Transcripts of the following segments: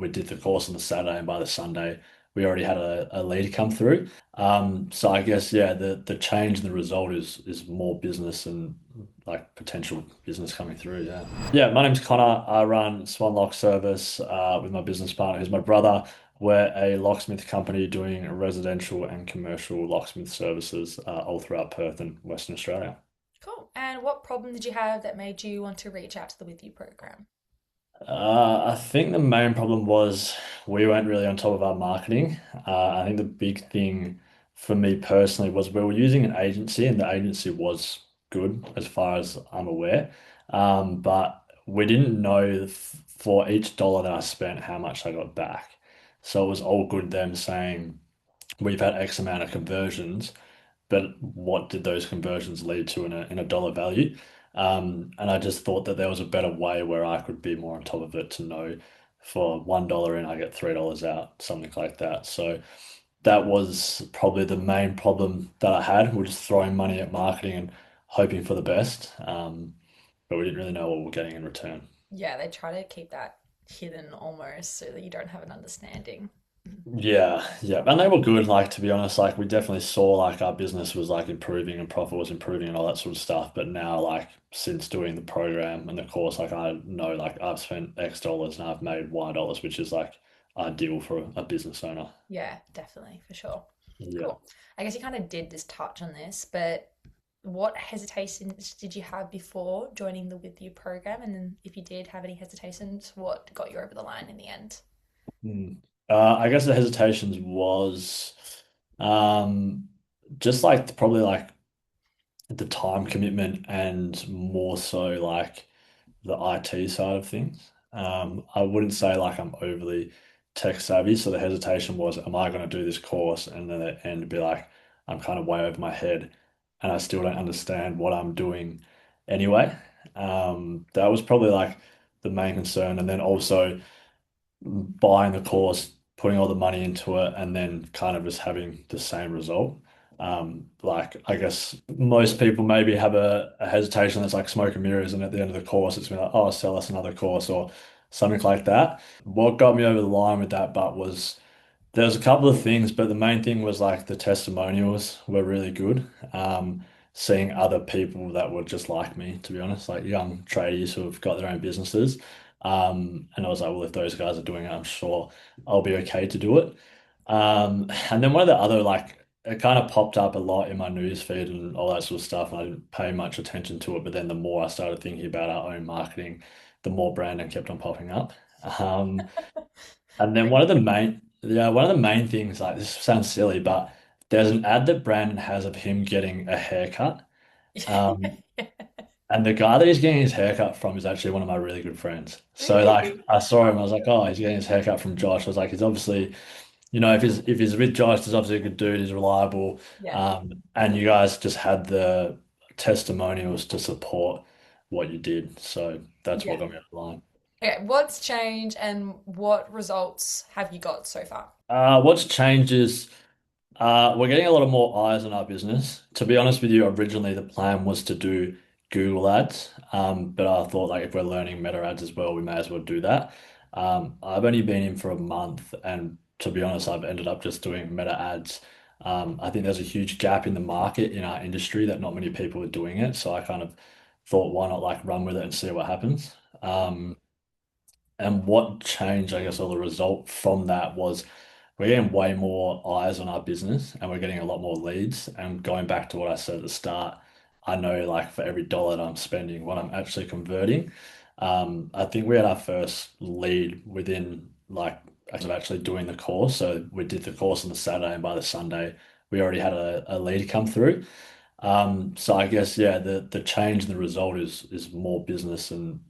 we did the course on the Saturday, and by the Sunday, we already had a lead come through. So I guess yeah, the change in the result is more business and like potential business coming through. Yeah. Yeah, my name's Connor. I run Swan Lock Service with my business partner, who's my brother. We're a locksmith company doing residential and commercial locksmith services all throughout Perth and Western Australia. Cool. And what problem did you have that made you want to reach out to the With You program? I think the main problem was we weren't really on top of our marketing. I think the big thing for me personally was we were using an agency, and the agency was good as far as I'm aware. But we didn't know for each dollar that I spent how much I got back. So it was all good them saying we've had X amount of conversions, but what did those conversions lead to in a dollar value? And I just thought that there was a better way where I could be more on top of it to know for $1 in, I get $3 out, something like that. So that was probably the main problem that I had. We're just throwing money at marketing and hoping for the best. But we didn't really know what we're getting in return. Yeah, they try to keep that hidden almost so that you don't have an understanding. Yeah, yeah. And they were good, like to be honest, like we definitely saw like our business was like improving and profit was improving and all that sort of stuff. But now like since doing the program and the course, like I know like I've spent X dollars and I've made Y dollars, which is like ideal for a business owner. Yeah, definitely, for sure. Yeah. Cool. I guess you kind of did just touch on this, but what hesitations did you have before joining the With You program? And then if you did have any hesitations, what got you over the line in the end? Hmm. I guess the hesitations was um just like probably like the time commitment and more so like the IT side of things. I wouldn't say like I'm overly tech savvy, so the hesitation was, am I going to do this course and then at the end be like, I'm kind of way over my head and I still don't understand what I'm doing anyway. That was probably like the main concern, and then also buying the course, putting all the money into it, and then kind of just having the same result. Like I guess most people maybe have a hesitation that's like smoke and mirrors, and at the end of the course, it's been like, oh, sell us another course or something like that. What got me over the line with that, but was there was a couple of things, but the main thing was like the testimonials were really good. Seeing other people that were just like me, to be honest, like young tradies who have got their own businesses. And I was like, well, if those guys are doing it, I'm sure I'll be okay to do it. And then one of the other, like, it kind of popped up a lot in my news feed and all that sort of stuff. And I didn't pay much attention to it. But then the more I started thinking about our own marketing, the more branding kept on popping up. Um, and then one of the main, yeah, one of the main things, like this sounds silly, but there's an ad that Brandon has of him getting a haircut. Um, and the guy that he's getting his haircut from is actually one of my really good friends. So like Really? I saw him, I was like, oh, he's getting his haircut from Josh. I was like, he's obviously, if he's with Josh, he's obviously a good dude, he's reliable. Yeah. And you guys just had the testimonials to support what you did. So that's what Yeah. got me online. Okay, what's changed and what results have you got so far? What's changed is we're getting a lot of more eyes on our business. To be honest with you, originally the plan was to do Google ads, but I thought like if we're learning meta ads as well, we may as well do that. I've only been in for a month, and to be honest, I've ended up just doing meta ads. I think there's a huge gap in the market in our industry that not many people are doing it. So I kind of thought, why not like run with it and see what happens. And what changed, I guess, or the result from that was we're getting way more eyes on our business and we're getting a lot more leads. And going back to what I said at the start, I know like for every dollar that I'm spending, what I'm actually converting. I think we had our first lead within like actually doing the course. So we did the course on the Saturday, and by the Sunday, we already had a lead come through. So I guess yeah, the change in the result is more business and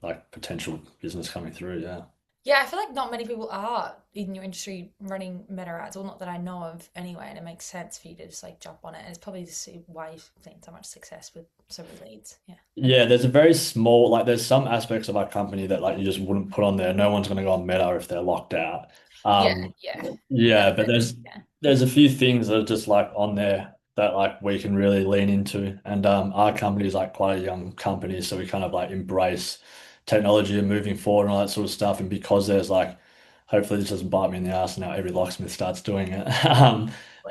like potential business coming through. Yeah. Yeah, I feel like not many people are in your industry running meta ads, well, not that I know of anyway, and it makes sense for you to just like jump on it. And it's probably just why you've seen so much success with so many leads. Yeah. Yeah, there's a very small like there's some aspects of our company that like you just wouldn't put on there. No one's gonna go on Meta if they're locked out. Yeah, Um, yeah. yeah, That's but it. there's Yeah. there's a few things that are just like on there that like we can really lean into. And our company is like quite a young company, so we kind of like embrace technology and moving forward and all that sort of stuff. And because there's like hopefully this doesn't bite me in the ass and now every locksmith starts doing it.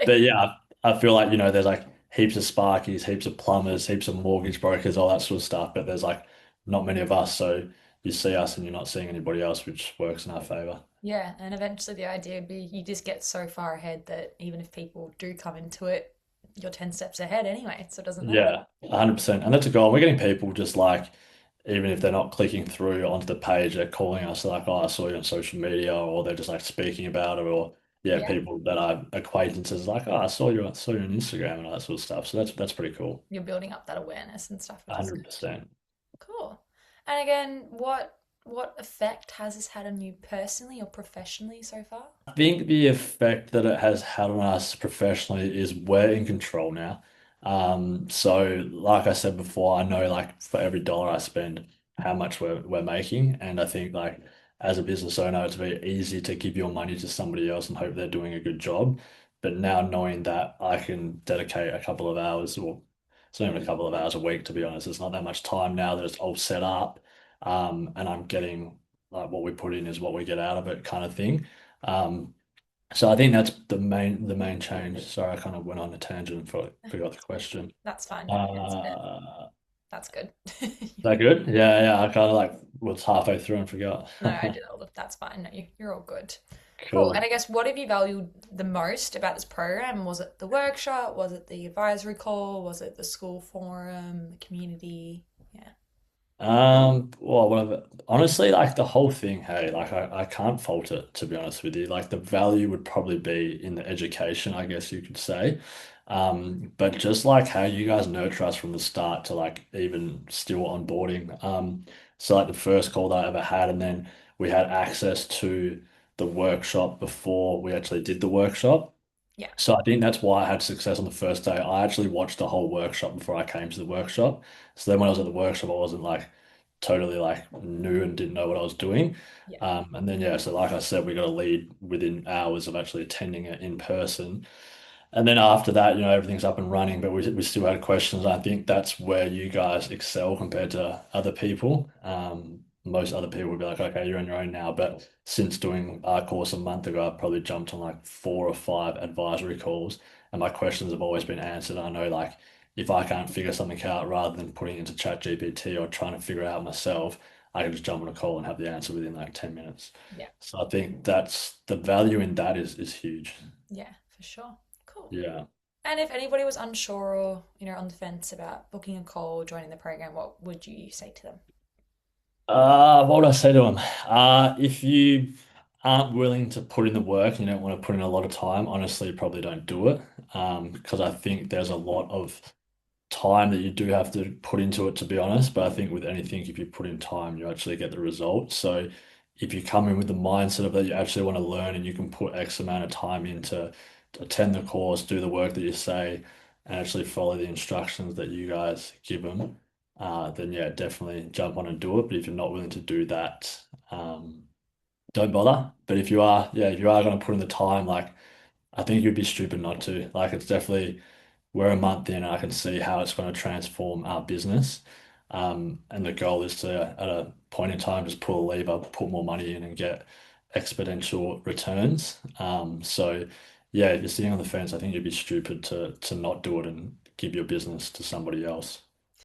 But yeah, I feel like, there's like heaps of sparkies, heaps of plumbers, heaps of mortgage brokers, all that sort of stuff. But there's like not many of us. So you see us and you're not seeing anybody else, which works in our favor. Yeah, and eventually the idea would be you just get so far ahead that even if people do come into it, you're 10 steps ahead anyway, so it doesn't matter. Yeah, 100%. And that's a goal. We're getting people just like, even if they're not clicking through onto the page, they're calling us like, oh, I saw you on social media, or they're just like speaking about it, or yeah, Yeah, people that are acquaintances like, oh, I saw you on Instagram and all that sort of stuff. So that's pretty cool. you're building up that awareness and stuff, which is good. 100%. Cool. And again, what effect has this had on you personally or professionally so far? I think the effect that it has had on us professionally is we're in control now. So like I said before, I know like for every dollar I spend, how much we're making. And I think like as a business owner, it's very easy to give your money to somebody else and hope they're doing a good job. But now knowing that I can dedicate a couple of hours, or it's not even a couple of hours a week, to be honest, it's not that much time now that it's all set up. And I'm getting like what we put in is what we get out of it kind of thing. Um, so I think that's the main change. Sorry, I kind of went on a tangent and forgot the question. That's fine. You answered it. Uh, That's good. is that good? Yeah, yeah. I kind of like was halfway through and forgot. No, I did all of that's fine. No, you're all good. Cool. And Cool. I guess what have you valued the most about this program? Was it the workshop? Was it the advisory call? Was it the school forum, the community? Yeah. Well, honestly, like the whole thing, hey, like I can't fault it, to be honest with you. Like the value would probably be in the education, I guess you could say. But just like how you guys nurture us from the start to like even still onboarding. So like the first call that I ever had, and then we had access to the workshop before we actually did the workshop. Yeah. So I think that's why I had success on the first day. I actually watched the whole workshop before I came to the workshop. So then when I was at the workshop, I wasn't like totally like new and didn't know what I was doing. Yeah. And then yeah, so like I said, we got a lead within hours of actually attending it in person. And then after that, everything's up and running, but we still had questions. I think that's where you guys excel compared to other people. Most other people would be like, okay, you're on your own now. But since doing our course a month ago, I've probably jumped on like 4 or 5 advisory calls, and my questions have always been answered. I know like if I can't figure something out rather than putting it into ChatGPT or trying to figure it out myself, I can just jump on a call and have the answer within like 10 minutes. Yeah. So I think that's the value in that is huge. Yeah, for sure. Cool. Yeah. And if anybody was unsure or, on the fence about booking a call or joining the program, what would you say to them? What would I say to him? If you aren't willing to put in the work and you don't want to put in a lot of time, honestly, probably don't do it. Because I think there's a lot of time that you do have to put into it, to be honest. But I think with anything, if you put in time, you actually get the result. So if you come in with the mindset of that you actually want to learn and you can put X amount of time into to attend the course, do the work that you say, and actually follow the instructions that you guys give them, then yeah, definitely jump on and do it. But if you're not willing to do that, don't bother. But if you are, yeah, if you are going to put in the time, like I think you'd be stupid not to. Like it's definitely we're a month in and I can see how it's going to transform our business. And the goal is to, at a point in time, just pull a lever, put more money in and get exponential returns. So yeah, if you're sitting on the fence, I think you'd be stupid to not do it and give your business to somebody else.